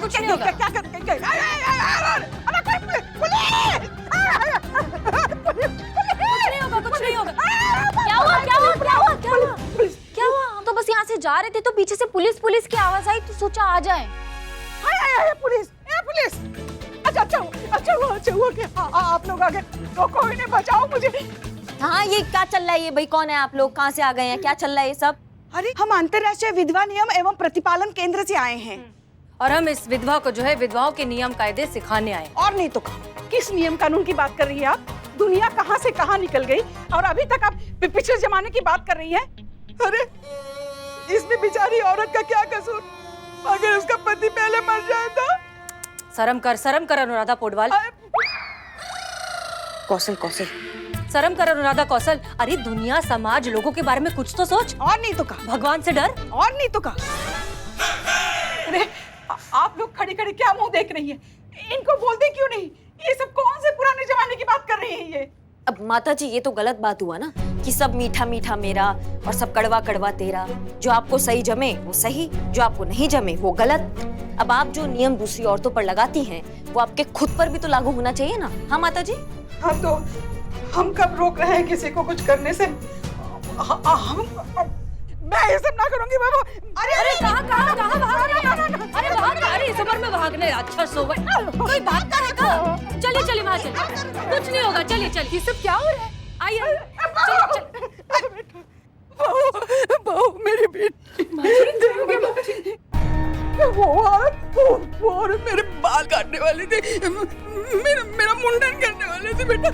कुछ नहीं होगा। क्या कर कुछ नहीं होगा। क्या हुआ क्या हुआ क्या हुआ क्या हुआ क्या हुआ? हम तो बस यहाँ से जा रहे थे तो पीछे से पुलिस की आवाज आई तो सोचा आ जाए। पुलिस अच्छा हुआ कि आप लोग आ गए। तो कोई नहीं, बचाओ मुझे। हाँ, ये क्या चल रहा है? ये भाई कौन है? आप लोग कहाँ से आ गए हैं? क्या चल रहा है ये सब? अरे हम अंतर्राष्ट्रीय विधवा नियम एवं प्रतिपालन केंद्र से आए हैं। और हम इस विधवा को जो है विधवाओं के नियम कायदे सिखाने आए। और नहीं तो किस नियम कानून की बात कर रही है आप? दुनिया कहाँ से कहाँ निकल गई और अभी तक आप पिछले जमाने की बात कर रही हैं? अरे इसमें बेचारी औरत का क्या कसूर? अगर उसका पति पहले मर जाए तो? शर्म कर अनुराधा पोडवाल। कौशल शर्म कर अनुराधा कौशल। अरे दुनिया समाज लोगों के बारे में कुछ तो सोच। और नहीं तो भगवान से डर। और नहीं तो अरे आप लोग खड़ी खड़ी क्या मुंह देख रही हैं? इनको बोलते क्यों नहीं? ये सब कौन से पुराने जमाने की बात कर रही है ये? अब माता जी, ये तो गलत बात हुआ ना कि सब मीठा मीठा मेरा और सब कड़वा कड़वा तेरा। जो आपको सही जमे वो सही, जो आपको नहीं जमे वो गलत। अब आप जो नियम दूसरी औरतों पर लगाती हैं वो आपके खुद पर भी तो लागू होना चाहिए ना। हाँ माता जी। हाँ तो हम कब रोक रहे हैं किसी को कुछ करने से? मैं ये सब ना करूंगी बाबू। अरे कहाँ अरे भाग। अरे इस उम्र में भागने अच्छा सो गए। कोई भागता है कहाँ? चलिए वहाँ चलिए। कुछ नहीं होगा। चलिए ये सब क्या हो रहा है? आइए बहू मेरी बेटी। वो औरत मेरे बाल काटने वाली थी, मेरा मुंडन करने वाले थे बेटा।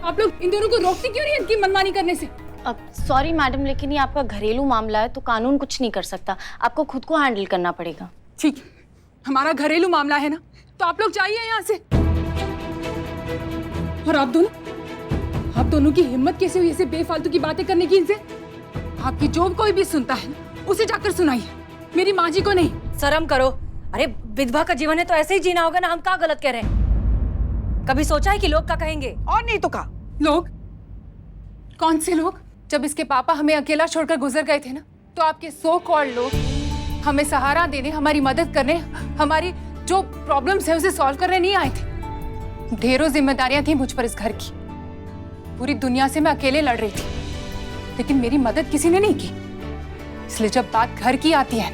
आप लोग इन दोनों को रोकती क्यों नहीं इनकी मनमानी करने से? अब सॉरी मैडम, लेकिन ये आपका घरेलू मामला है तो कानून कुछ नहीं कर सकता। आपको खुद को हैंडल करना पड़ेगा। ठीक है, हमारा घरेलू मामला है ना, तो आप लोग जाइए यहाँ से। और आप दोनों की हिम्मत कैसे हुई ऐसे बेफालतू की बातें करने की इनसे? आपकी जो कोई भी सुनता है उसे जाकर सुनाइए, मेरी माँ जी को नहीं। शर्म करो। अरे विधवा का जीवन है तो ऐसे ही जीना होगा ना। हम क्या गलत कह रहे हैं? कभी सोचा है कि लोग क्या कहेंगे? और नहीं तो लोग? कौन से लोग? जब इसके पापा हमें अकेला छोड़कर गुजर गए थे ना, तो आपके सो कॉल्ड लोग हमें सहारा देने, हमारी मदद करने, हमारी जो प्रॉब्लम्स है उसे सॉल्व करने नहीं आए थे। ढेरों जिम्मेदारियां थी मुझ पर इस घर की। पूरी दुनिया से मैं अकेले लड़ रही थी, लेकिन मेरी मदद किसी ने नहीं की। इसलिए जब बात घर की आती है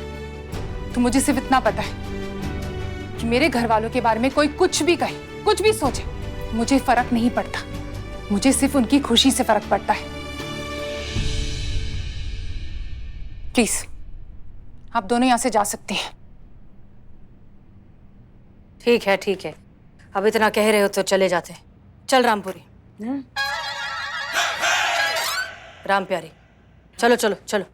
तो मुझे सिर्फ इतना पता है कि मेरे घर वालों के बारे में कोई कुछ भी कहे, कुछ भी सोचे, मुझे फर्क नहीं पड़ता। मुझे सिर्फ उनकी खुशी से फर्क पड़ता है। प्लीज आप दोनों यहां से जा सकते हैं। ठीक है। अब इतना कह रहे हो तो चले जाते हैं। चल रामपुरी। राम प्यारी, चलो।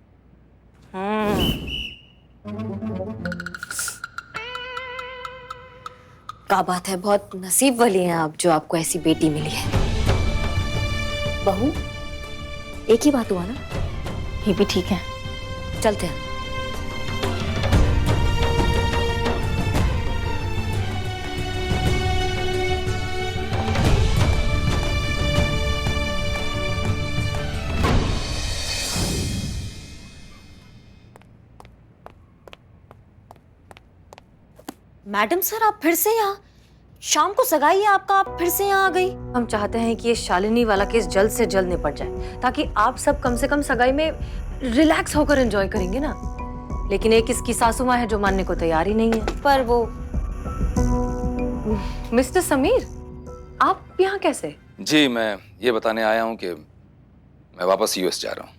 क्या बात है, बहुत नसीब वाली हैं आप जो आपको ऐसी बेटी मिली है। बहू, एक ही बात हुआ ना? ये भी ठीक है, चलते हैं। मैडम सर, आप फिर से यहाँ? शाम को सगाई है आपका, आप फिर से यहाँ आ गई? हम चाहते हैं कि ये शालिनी वाला केस जल्द से जल्द निपट जाए, ताकि आप सब कम से कम सगाई में रिलैक्स होकर एंजॉय करेंगे ना। लेकिन एक इसकी सासू माँ है जो मानने को तैयार ही नहीं है। पर वो मिस्टर समीर, आप यहाँ कैसे? जी, मैं ये बताने आया हूँ कि मैं वापस यूएस जा रहा हूँ।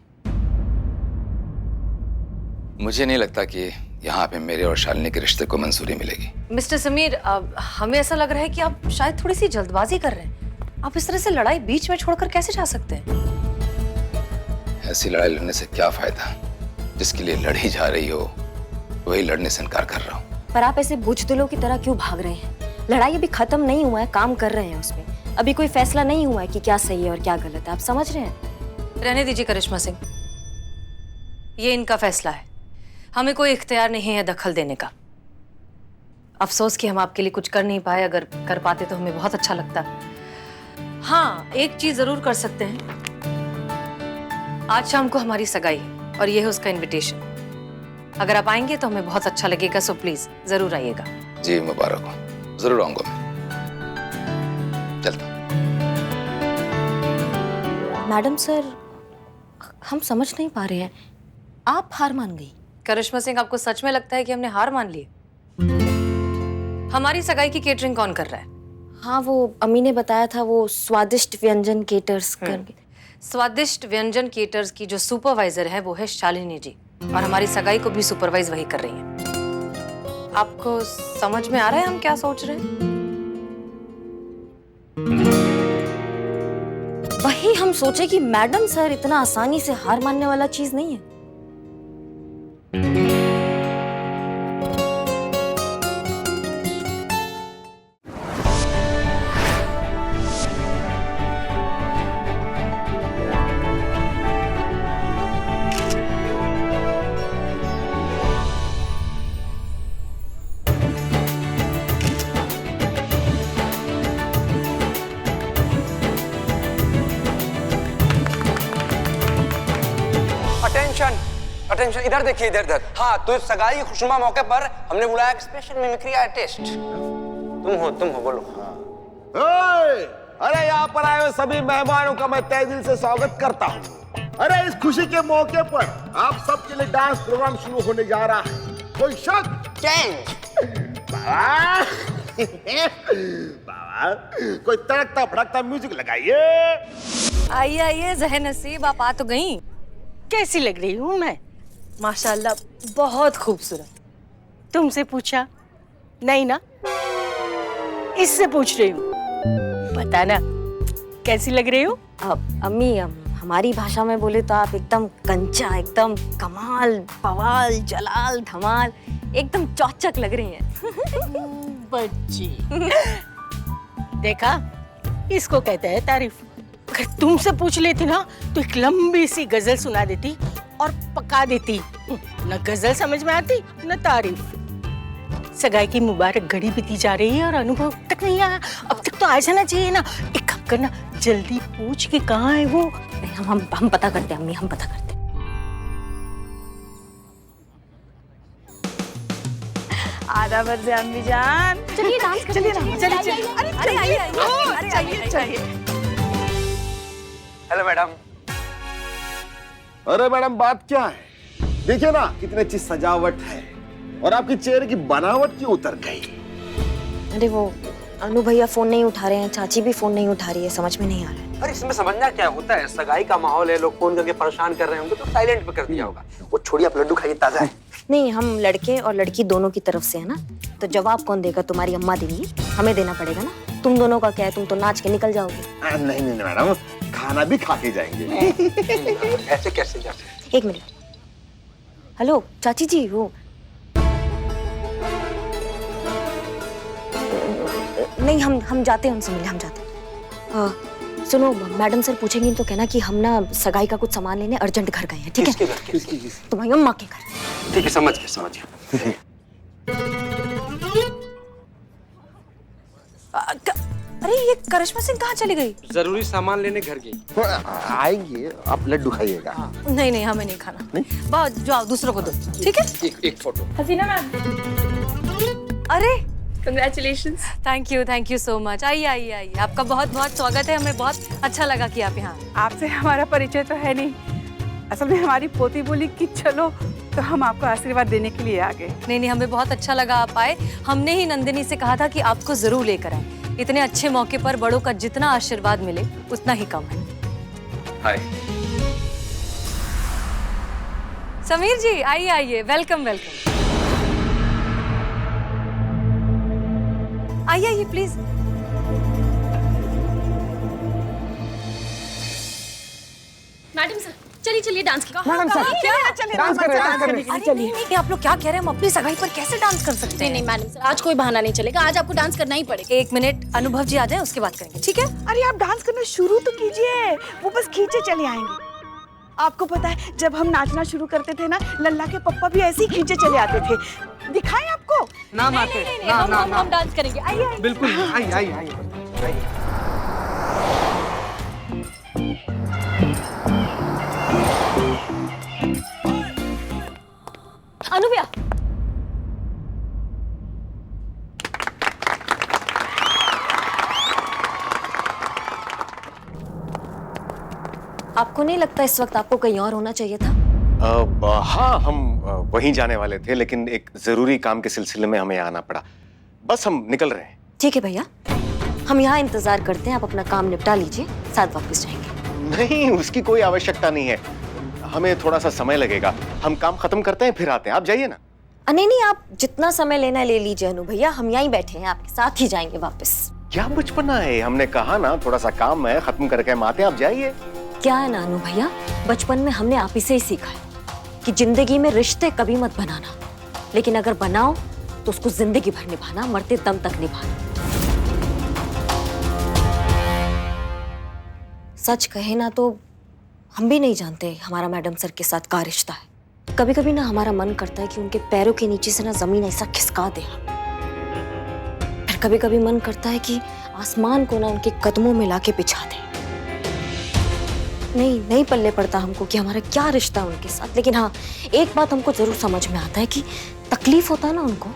मुझे नहीं लगता कि यहाँ पे मेरे और शालिनी के रिश्ते को मंजूरी मिलेगी। मिस्टर समीर, हमें ऐसा लग रहा है कि आप शायद थोड़ी सी जल्दबाजी कर रहे हैं। आप इस तरह से लड़ाई बीच में छोड़कर कैसे जा सकते हैं? ऐसी लड़ाई लड़ने से क्या फायदा? जिसके लिए लड़ी जा रही हो वही लड़ने से इनकार कर रहा हूँ। पर आप ऐसे बुज़दिलों की तरह क्यों भाग रहे हैं? लड़ाई अभी खत्म नहीं हुआ है, काम कर रहे हैं उसमें। अभी कोई फैसला नहीं हुआ है कि क्या सही है और क्या गलत है, आप समझ रहे हैं? रहने दीजिए करिश्मा सिंह, ये इनका फैसला है। हमें कोई इख्तियार नहीं है दखल देने का। अफसोस कि हम आपके लिए कुछ कर नहीं पाए। अगर कर पाते तो हमें बहुत अच्छा लगता। हाँ, एक चीज जरूर कर सकते हैं। आज शाम को हमारी सगाई है और ये है उसका इनविटेशन। अगर आप आएंगे तो हमें बहुत अच्छा लगेगा, सो प्लीज जरूर आइएगा। जी मुबारक हो, जरूर आऊंगा मैं। चलता हूं। मैडम सर, हम समझ नहीं पा रहे हैं, आप हार मान गई? करिश्मा सिंह, आपको सच में लगता है कि हमने हार मान ली? हमारी सगाई की केटरिंग कौन कर रहा है? हाँ, वो अम्मी ने बताया था, वो स्वादिष्ट व्यंजन केटर्स करके। स्वादिष्ट व्यंजन केटर्स की जो सुपरवाइजर है वो है शालिनी जी, और हमारी सगाई को भी सुपरवाइज वही कर रही हैं। आपको समझ में आ रहा है हम क्या सोच रहे हैं? वही हम सोचे कि मैडम सर इतना आसानी से हार मानने वाला चीज नहीं है। अटेंशन, इधर देखिए, इधर इधर। हाँ, तो इस सगाई की खुशनुमा मौके पर हमने बुलाया एक स्पेशल मिमिक्री आर्टिस्ट। तुम हो, बोलो। अरे यहाँ पर आए हुए सभी मेहमानों का मैं तहे दिल से स्वागत करता हूँ। अरे इस खुशी के मौके पर आप सबके लिए डांस प्रोग्राम शुरू होने जा रहा है। कोई शक? बाबा बाबा, कोई तड़कता भड़कता म्यूजिक लगाइए। आइए आइए, ज़हन नसीब, आप आ तो गई। कैसी लग रही हूँ मैं? माशाल्लाह, बहुत खूबसूरत। तुमसे पूछा नहीं ना, इससे पूछ रही हूँ। पता ना कैसी लग रही हूँ? अब अम्मी, हमारी भाषा में बोले तो आप एकदम कंचा, एकदम कमाल, बवाल, जलाल, धमाल, एकदम चौचक लग रही हैं। बच्ची देखा, इसको कहते हैं तारीफ। अगर तुमसे पूछ लेती ना तो एक लंबी सी गजल सुना देती और पका देती। न गजल समझ में आती न तारीफ। सगाई की मुबारक घड़ी बीती जा रही है और अनुभव तक नहीं आया। अब तक तो आ जाना चाहिए ना। एक काम करना, जल्दी पूछ के कहाँ है वो। हम पता करते हैं अम्मी, हम पता करते हैं। आधा बजे अम्मी जान, चलिए डांस करते हैं, चलिए। अरे चाहिए। Hello madam. अरे मैडम, बात क्या है? देखिए ना कितनी अच्छी सजावट है और आपके चेहरे की बनावट क्यों उतर गई? अरे वो अनु भैया फोन नहीं उठा रहे हैं, चाची भी फोन नहीं उठा रही है, समझ में नहीं आ रहा है। अरे इसमें समझना क्या होता है, सगाई का माहौल है, लोग फोन करके परेशान कर रहे होंगे तो साइलेंट पे कर दिया होगा। वो छोड़िए, आप लड्डू खाइए, ताजा है। नहीं, हम लड़के और लड़की दोनों की तरफ से है ना, तो जवाब कौन देगा? तुम्हारी अम्मा देंगी, हमें देना पड़ेगा ना। तुम दोनों का क्या है, तुम तो नाच के निकल जाओगे। नहीं मैडम, खाना भी खा के जाएंगे। ऐसे कैसे जा सकते? एक मिनट। हेलो चाची जी, वो नहीं, हम जाते हैं, उनसे मिले, हम जाते हैं। सुनो, मैडम सर पूछेंगी तो कहना कि हम ना सगाई का कुछ सामान लेने अर्जेंट घर गए हैं, ठीक है? किसके घर? किसकी? तुम्हारी अम्मा के घर। ठीक है, समझ गया। अरे ये करिश्मा सिंह कहाँ चली गई? जरूरी सामान लेने घर गई। आएंगे, आप लड्डू खाइएगा। नहीं, हमें नहीं खाना। बहुत जाओ, दूसरों को दो, ठीक है? एक फोटो। हसीना मैम, अरे congratulations. Thank you so much. आइए, आपका बहुत बहुत स्वागत है। हमें बहुत अच्छा लगा कि आप यहाँ। आपसे हमारा परिचय तो है नहीं, असल में हमारी पोती बोली कि चलो तो हम आपको आशीर्वाद देने के लिए आ गए। नहीं, हमें बहुत अच्छा लगा आप आए। हमने ही नंदिनी से कहा था कि आपको जरूर लेकर आए। इतने अच्छे मौके पर बड़ों का जितना आशीर्वाद मिले उतना ही कम है। हाय। समीर जी, आइए, वेलकम। आइए प्लीज। मैडम सर, चलिए डांस की। मैडम सर, डांस कर रहे हैं। नहीं, आप लोग क्या कह रहे हैं? हम अपनी सगाई पर कैसे डांस कर सकते हैं? नहीं मैडम सर, आज कोई बहाना नहीं चलेगा, आज आपको डांस करना ही पड़ेगा। एक मिनट, अनुभव जी आ जाए, उसके बाद करेंगे, ठीक है? अरे आप डांस करना शुरू तो कीजिए, वो बस खींचे चले आएंगे। आपको पता है, जब हम नाचना शुरू करते थे ना, लल्ला के पप्पा भी ऐसे ही खींचे चले आते थे। दिखाएं आपको? नाम आते। हम डांस करेंगे। आइए। बिल्कुल, आइए। अनु आपको नहीं लगता इस वक्त आपको कहीं और होना चाहिए था? हाँ, हम वहीं जाने वाले थे, लेकिन एक जरूरी काम के सिलसिले में हमें आना पड़ा। बस हम निकल रहे हैं। ठीक है भैया, हम यहाँ इंतजार करते हैं, आप अपना काम निपटा लीजिए, साथ वापस जाएंगे। नहीं, उसकी कोई आवश्यकता नहीं है, हमें थोड़ा सा समय लगेगा। हम काम खत्म करते हैं फिर आते हैं, आप जाइए ना। नहीं नहीं, आप जितना समय लेना है ले लीजिए अनु भैया, हम यहीं बैठे हैं, आपके साथ ही जाएंगे वापस। क्या बचपना है, हमने कहा ना थोड़ा सा काम है, खत्म करके हम आते हैं, आप जाइए। क्या है ना अनु भैया, बचपन में हमने आप ही से ही सीखा है कि जिंदगी में रिश्ते कभी मत बनाना, लेकिन अगर बनाओ तो उसको जिंदगी भर निभाना, मरते दम तक निभाना। सच कहे ना तो हम भी नहीं जानते हमारा मैडम सर के साथ क्या रिश्ता है। कभी कभी ना हमारा मन करता है कि उनके पैरों के नीचे से ना जमीन ऐसा खिसका दे, फिर कभी कभी मन करता है कि आसमान को ना उनके कदमों में लाके बिछा दे। नहीं पल्ले पड़ता हमको कि हमारा क्या रिश्ता है उनके साथ, लेकिन हाँ एक बात हमको जरूर समझ में आता है कि तकलीफ होता है ना उनको,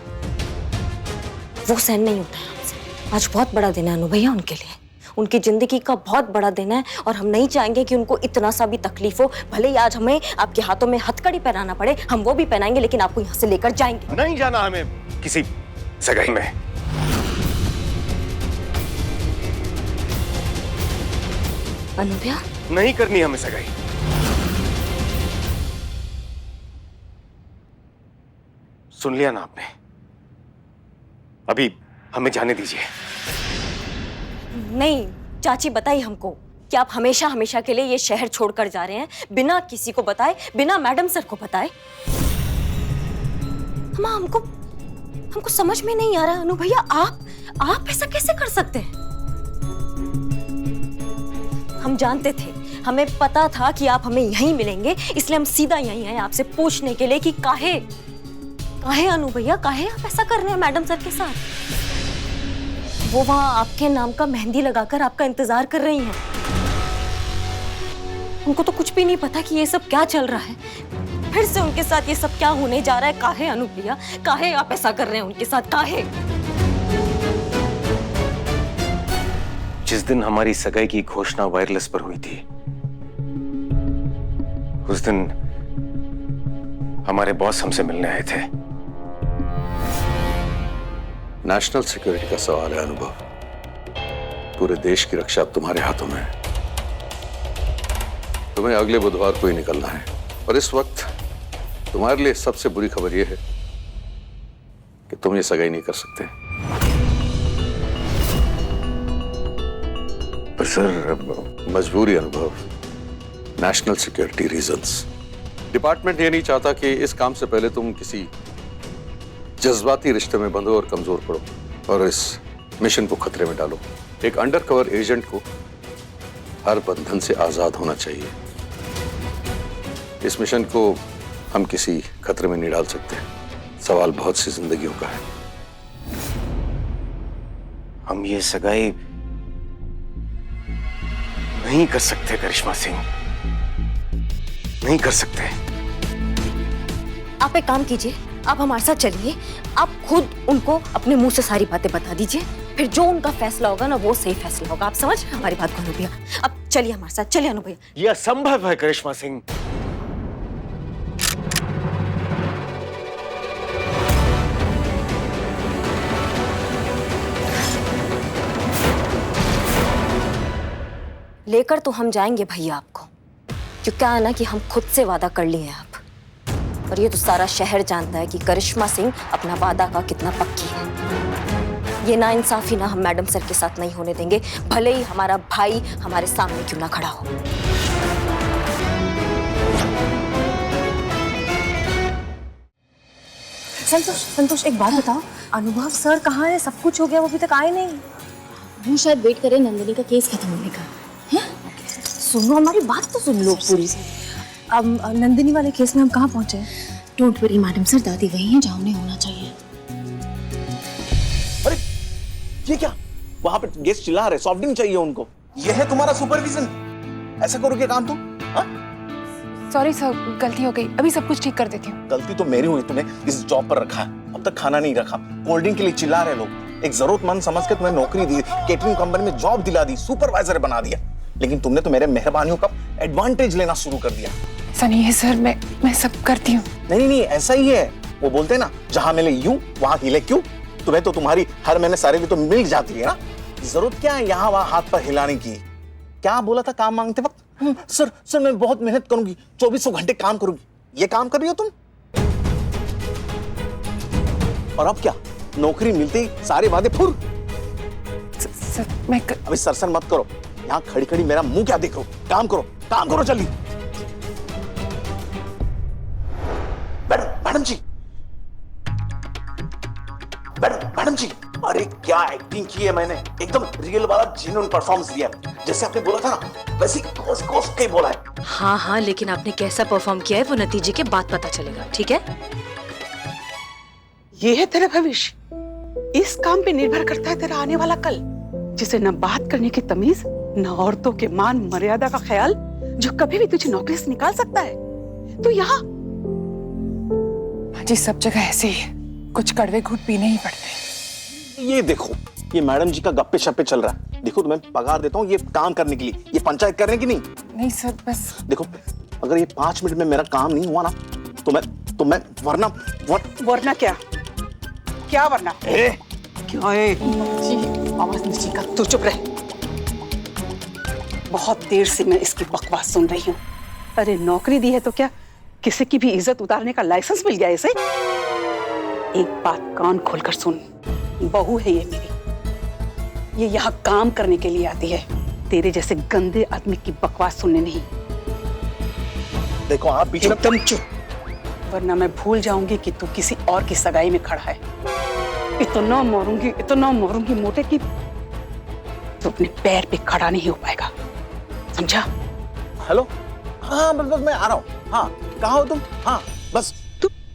वो सहन नहीं होता है हमसे। आज बहुत बड़ा दिन है अनु भैया उनके लिए, उनकी जिंदगी का बहुत बड़ा दिन है, और हम नहीं चाहेंगे कि उनको इतना सा भी तकलीफ हो। भले ही आज हमें आपके हाथों में हथकड़ी पहनाना पड़े, हम वो भी पहनाएंगे, लेकिन आपको यहाँ से लेकर जाएंगे। नहीं जाना हमें किसी सगाई में। अनु भैया नहीं करनी हमें सगाई। सुन लिया ना आपने, अभी हमें जाने दीजिए। नहीं चाची, बताइए हमको कि आप हमेशा हमेशा के लिए ये शहर छोड़कर जा रहे हैं बिना किसी को बताए, बिना मैडम सर को बताए। हमको समझ में नहीं आ रहा अनु भैया, आप ऐसा कैसे कर सकते हैं? हम जानते थे, हमें पता था कि आप हमें यहीं मिलेंगे, इसलिए हम सीधा यहीं आए आपसे पूछने के लिए कि काहे अनु भैया, काहे आप ऐसा कर रहे हैं मैडम सर के साथ? वो वहां आपके नाम का मेहंदी लगाकर आपका इंतजार कर रही हैं। उनको तो कुछ भी नहीं पता कि ये सब क्या चल रहा है, फिर से उनके साथ ये सब क्या होने जा रहा है। काहे अनु भैया, काहे आप ऐसा कर रहे हैं उनके साथ, काहे? जिस दिन हमारी सगाई की घोषणा वायरलेस पर हुई थी, उस दिन हमारे बॉस हमसे मिलने आए थे। नेशनल सिक्योरिटी का सवाल है अनुभव, पूरे देश की रक्षा अब तुम्हारे हाथों में है। तुम्हें अगले बुधवार को ही निकलना है, और इस वक्त तुम्हारे लिए सबसे बुरी खबर यह है कि तुम ये सगाई नहीं कर सकते। पर सर, मजबूरी अनुभव, नेशनल सिक्योरिटी रीजंस। डिपार्टमेंट ये नहीं चाहता कि इस काम से पहले तुम किसी जज्बाती रिश्ते में बंधो और कमजोर पड़ो, और इस मिशन को खतरे में डालो। एक अंडरकवर एजेंट को हर बंधन से आजाद होना चाहिए। इस मिशन को हम किसी खतरे में नहीं डाल सकते। सवाल बहुत सी जिंदगियों का है। हम ये सगाई नहीं कर सकते करिश्मा सिंह, नहीं कर सकते। आप एक काम कीजिए, आप हमारे साथ चलिए, आप खुद उनको अपने मुंह से सारी बातें बता दीजिए, फिर जो उनका फैसला होगा ना वो सही फैसला होगा। आप समझ हमारी बात को अनु भैया? अब चलिए हमारे साथ, चलिए अनु भैया। ये असंभव है करिश्मा सिंह। लेकर तो हम जाएंगे भैया आपको, क्यों क्या है ना कि हम खुद से वादा कर लिए हैं आप, और ये तो सारा शहर जानता है कि करिश्मा सिंह अपना वादा का कितना पक्की है। ये नाइंसाफी ना हम मैडम सर के साथ नहीं होने देंगे, भले ही हमारा भाई हमारे सामने क्यों ना खड़ा हो। संतोष एक बात बताओ, अनुभव सर कहाँ है? सब कुछ हो गया, वो अभी तक आए नहीं। वो शायद वेट करे नंदिनी का केस खत्म होने का। सुनो, हमारी बात तो सुन लो पूरी। अब नंदिनी वाले केस में हम कहाँ पहुंचे? डोंट वरी मैडम सर, दादी वही हैं जहाँ उन्हें होना चाहिए। अरे ये क्या, वहां पे गेस्ट चिल्ला रहे, सॉफ्ट ड्रिंक चाहिए उनको। ये है तुम्हारा सुपरविजन? ऐसा करोगे काम तुम? सॉरी सर, गलती हो गई, अभी सब कुछ ठीक कर देती हूँ। गलती तो मेरी हुई, तुम्हें इस जॉब पर रखा, अब तक खाना नहीं रखा, कोल्ड ड्रिंक के लिए चिल्ला रहे लोग। एक जरूरतमंद समझ के तुम्हें नौकरी दी, केटरिंग कंपनी में जॉब दिला दी, सुपरवाइजर बना दिया, लेकिन तुमने तो मेरे मेहरबानियों का एडवांटेज लेना शुरू कर दिया। ऐसा नहीं है सर, मैं सब करती हूँ। नहीं, ऐसा ही है। वो बोलते हैं ना, जहां मिले यूं वहां हिले क्यों। तुम्हें तो तुम्हारी हर महीने सैलरी तो मिल जाती है ना, जरूरत क्या है यहाँ वहां हाथ पर हिलाने की। क्या बोला था काम मांगते वक्त? सर मैं बहुत मेहनत करूंगी, 2400 घंटे काम करूंगी। ये काम कर रही हो तुम? और अब क्या, नौकरी मिलते ही सारे वादे फुर। सर मैं अभी सरसन मत करो, यहाँ खड़ी खड़ी मेरा मुंह क्या देख रहे हो? काम करो जल्दी। मैडम जी, मैडम जी, अरे क्या एक्टिंग की है मैंने, एकदम रियल वाला जेन्युइन परफॉर्मेंस दिया है। जैसे आपने बोला था ना, वैसे कोस के बोला है। हाँ, लेकिन आपने कैसा परफॉर्म किया है वो नतीजे के बाद पता चलेगा, ठीक है? ये है तेरा भविष्य। इस काम पे निर्भर करता है तेरा आने वाला कल, जिसे न बात करने की तमीज, न औरतों के मान मर्यादा का ख्याल, जो कभी भी तुझे नौकरी से निकाल सकता है। तो यहाँ जी सब जगह ऐसे ही है, कुछ कड़वे घूंट पीने ही पड़ते हैं। ये देखो, ये मैडम जी का गप्पे शप्पे चल रहा है। देखो तुम्हें पगार देता हूँ ये काम करने के लिए, ये पंचायत करने की नहीं। नहीं सर, बस देखो, अगर ये 5 मिनट में मेरा काम नहीं हुआ ना, तो मैं वरना क्या वरना? क्या है? जी आवाज नीचे कर, तू चुप रहे। बहुत देर से मैं इसकी बकवास सुन रही हूँ। अरे नौकरी दी है तो क्या किसी की भी इज्जत उतारने का लाइसेंस मिल गया इसे? एक बात कान खोलकर सुन, बहू है ये मेरी, ये यहाँ काम करने के लिए आती है, तेरे जैसे गंदे आदमी की बकवास सुनने नहीं। देखो आप बीच में एकदम चुप, वरना मैं भूल जाऊंगी कि तू किसी और की सगाई में खड़ा है। इतना मारूंगी मोटे की तो अपने पैर पे खड़ा नहीं हो पाएगा, समझा? हेलो, हाँ बस मैं आ रहा हूँ। हाँ कहाँ हो तुम? हाँ बस।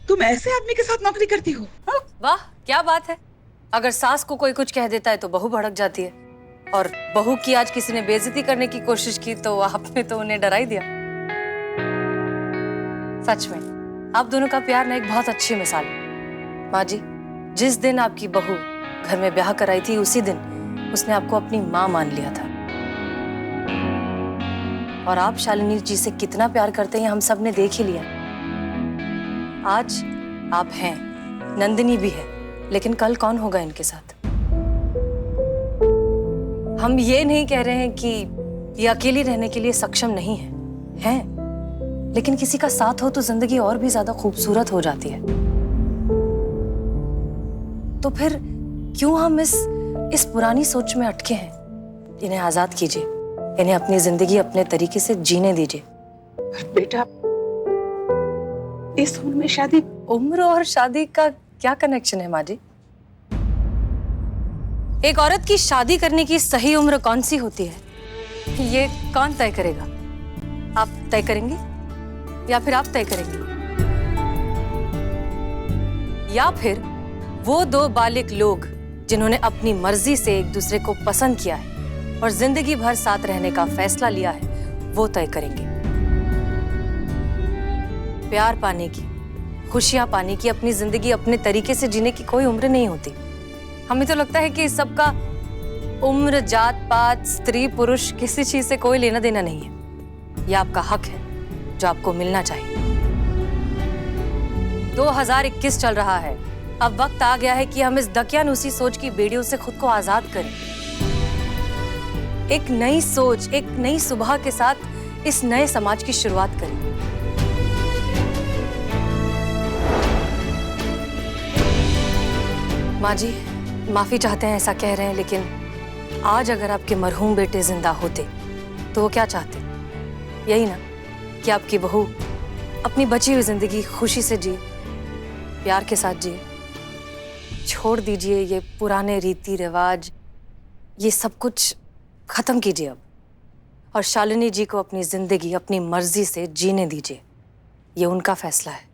तुम ऐसे आदमी के साथ नौकरी करती हो? वाह, क्या बात है। अगर सास को कोई कुछ कह देता है तो बहू भड़क जाती है, और बहू की आज किसी ने बेइज्जती करने की कोशिश की तो आपने तो उन्हें डरा ही दिया। सच में आप दोनों का प्यार ना एक बहुत अच्छी मिसाल है। माँ जी, जिस दिन आपकी बहू घर में ब्याह कराई थी, उसी दिन उसने आपको अपनी माँ मान लिया था। और आप शालिनी जी से कितना प्यार करते हैं हम सब ने देख ही लिया। आज आप हैं, नंदिनी भी है, लेकिन कल कौन होगा इनके साथ? हम ये नहीं कह रहे हैं कि ये अकेली रहने के लिए सक्षम नहीं है, हैं, लेकिन किसी का साथ हो तो जिंदगी और भी ज्यादा खूबसूरत हो जाती है। तो फिर क्यों हम इस पुरानी सोच में अटके हैं? इन्हें आजाद कीजिए, इन्हें अपनी जिंदगी अपने तरीके से जीने दीजिए। बेटा, इस उम्र में शादी? उम्र और शादी का क्या कनेक्शन है माँ जी? एक औरत की शादी करने की सही उम्र कौन सी होती है, ये कौन तय करेगा? आप तय करेंगे या फिर आप तय करेंगे? या फिर वो दो बालिग लोग जिन्होंने अपनी मर्जी से एक दूसरे को पसंद किया है और जिंदगी भर साथ रहने का फैसला लिया है, वो तय करेंगे। प्यार पाने की, खुशियां पाने की, अपनी जिंदगी अपने तरीके से जीने की कोई उम्र नहीं होती। हमें तो लगता है कि इस सब का उम्र, जात पात, स्त्री पुरुष किसी चीज से कोई लेना देना नहीं है। यह आपका हक है जो आपको मिलना चाहिए। 2021 चल रहा है, अब वक्त आ गया है कि हम इस दकियानूसी सोच की बेड़ियों से खुद को आजाद करें। एक नई सोच, एक नई सुबह के साथ इस नए समाज की शुरुआत करें। माँ जी, माफी चाहते हैं ऐसा कह रहे हैं, लेकिन आज अगर आपके मरहूम बेटे जिंदा होते तो वो क्या चाहते? यही ना कि आपकी बहू अपनी बची हुई जिंदगी खुशी से जिए, प्यार के साथ जिए। छोड़ दीजिए ये पुराने रीति रिवाज, ये सब कुछ खत्म कीजिए अब, और शालिनी जी को अपनी जिंदगी अपनी मर्जी से जीने दीजिए। ये उनका फैसला है।